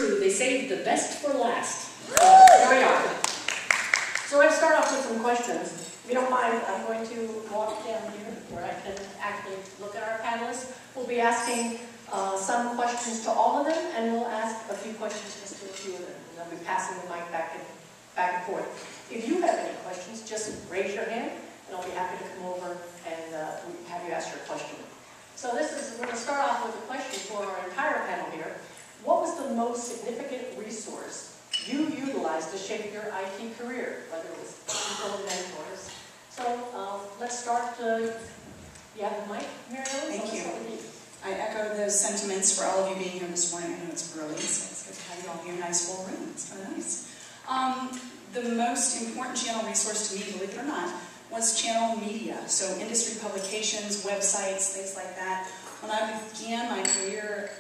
true. They saved the best for last. Here we are. So I'm going to start off with some questions. If you don't mind, I'm going to walk down here where I can actually look at our panelists. We'll be asking some questions to all of them, and we'll ask a few questions just to a few of them. And I'll be passing the mic back and forth. If you have any questions, just raise your hand, and I'll be happy to come over and have you ask your question. So we're going to start off with a question for our entire panel here. What was the most significant resource you utilized to shape your IT career, whether it was people and mentors? So let's start. You have the mic, Mary Ellen? Thank you. I echo those sentiments for all of you being here this morning. I know it's early, so it's good to have you all here in a nice full room. It's kind of nice. The most important channel resource to me, believe it or not, was channel media. So industry publications, websites, things like that. When I began my career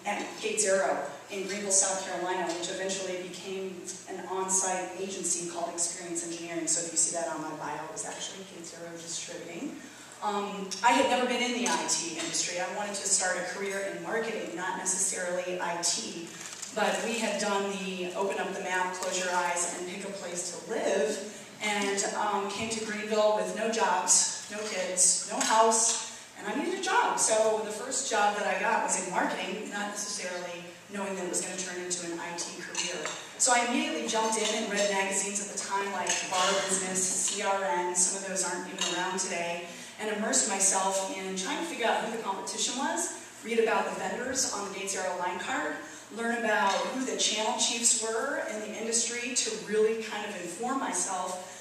at Gates Aero in Greenville, South Carolina, which eventually became an on-site agency called Experience Engineering. So if you see that on my bio, it was actually Gates Aero Distributing. I had never been in the IT industry. I wanted to start a career in marketing, not necessarily IT. But we had done the open up the map, close your eyes, and pick a place to live, and came to Greenville with no jobs, no kids, no house, and I needed a job. So the first job that I got was in marketing, not necessarily knowing that it was going to turn into an IT career. So I immediately jumped in and read magazines at the time like Bar Business, CRN, some of those aren't even around today, and immersed myself in trying to figure out who the competition was, read about the vendors on the Gates Aero line card, learn about who the channel chiefs were in the industry to really kind of inform myself.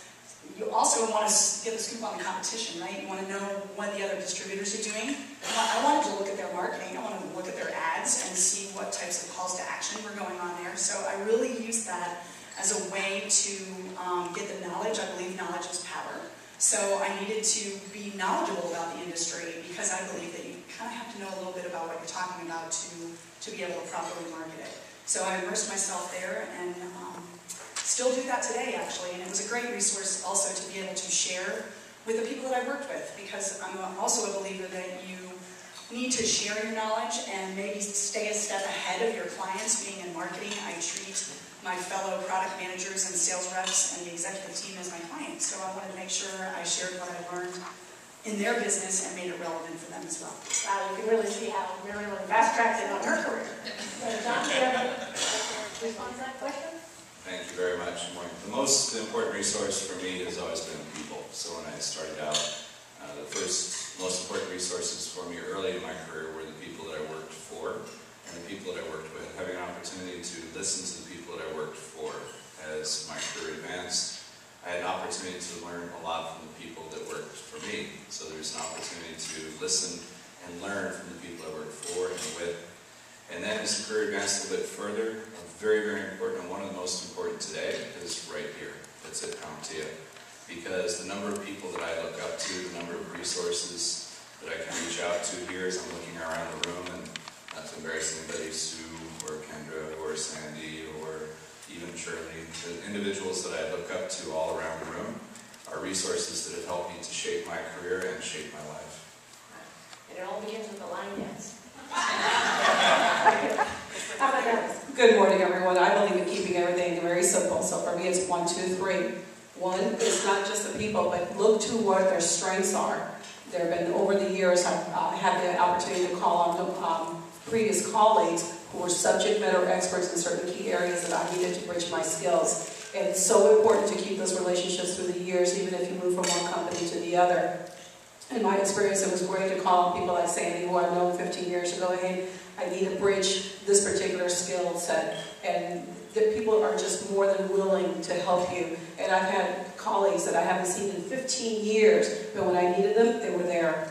You also want to get the scoop on the competition, right? You want to know what the other distributors are doing. I wanted to look at their marketing. I wanted to look at their ads and see what types of calls to action were going on there. So I really used that as a way to get the knowledge. I believe knowledge is power. So I needed to be knowledgeable about the industry because I believe that you kind of have to know a little bit about what you're talking about to be able to properly market it. So I immersed myself there and still do that today, actually. And it was a great resource also to be able to share with the people that I worked with, because I'm also a believer that you need to share your knowledge and maybe stay a step ahead of your clients. Being in marketing, I treat my fellow product managers and sales reps and the executive team as my clients. So I wanted to make sure I shared what I learned in their business and made it relevant for them as well. Wow, you can really see how Mary Ellen fast-tracked it on her career. John, do you have a response to that question? Thank you very much. The most important resource for me has always been people. So when I started out, the first most important resources for me early in my career were the people that I worked for and the people that I worked with. Having an opportunity to listen to the people that I worked for as my career advanced, I had an opportunity to learn a lot from the people that worked for me. So there's an opportunity to listen and learn from the people I worked for and with. And then as the career advanced a little bit further, very, very important, and one of the most important today is right here. It's at CompTIA. Because the number of people that I look up to, the number of resources that I can reach out to here as I'm looking around the room, and not to embarrass anybody, Sue or Kendra or Sandy or even Shirley, the individuals that I look up to all around the room are resources that have helped me to shape my career and shape my life. And it all begins with a line dance. How about that? Good morning, everyone. I believe in keeping everything very simple. So for me, it's 1, 2, 3. One is not just the people, but look to what their strengths are. There have been, over the years, I've had the opportunity to call on previous colleagues who were subject matter experts in certain key areas that I needed to bridge my skills. And it's so important to keep those relationships through the years, even if you move from one company to the other. In my experience, it was great to call on people like Sandy, who I've known 15 years ago, hey, I need to bridge this particular skill set. And that people are just more than willing to help you. And I've had colleagues that I haven't seen in 15 years, but when I needed them, they were there.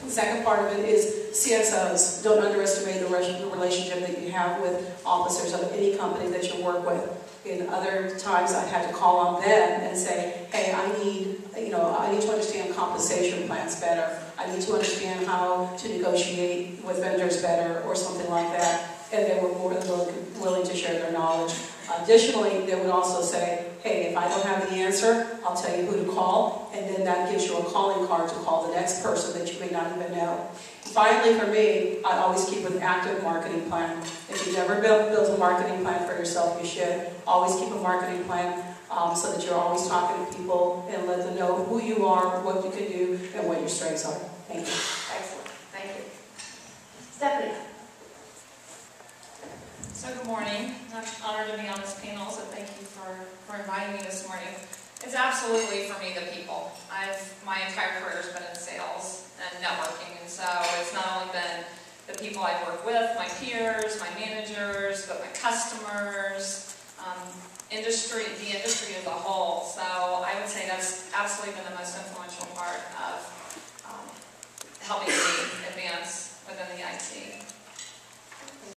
The second part of it is CSOs. Don't underestimate the relationship that you have with officers of any company that you work with. In other times, I had to call on them and say, hey, I need to understand compensation plans better. I need to understand how to negotiate with vendors better or something like that. And they were more than willing to share their knowledge. Additionally, they would also say, hey, if I don't have the answer, I'll tell you who to call, and then that gives you a calling card to call the next person that you may not even know. Finally, for me, I always keep an active marketing plan. If you've never built a marketing plan for yourself, you should. Always keep a marketing plan so that you're always talking to people and let them know who you are, what you can do, and what your strengths are. Thank you. Excellent, thank you. Stephanie? So good morning. I'm honored to be on this panel, so thank you for inviting me this morning. It's absolutely, for me, the people. My entire career has been in sales and networking, and so it's not only been the people I've worked with, my peers, my managers, but my customers, the industry as a whole. So I would say that's absolutely been the most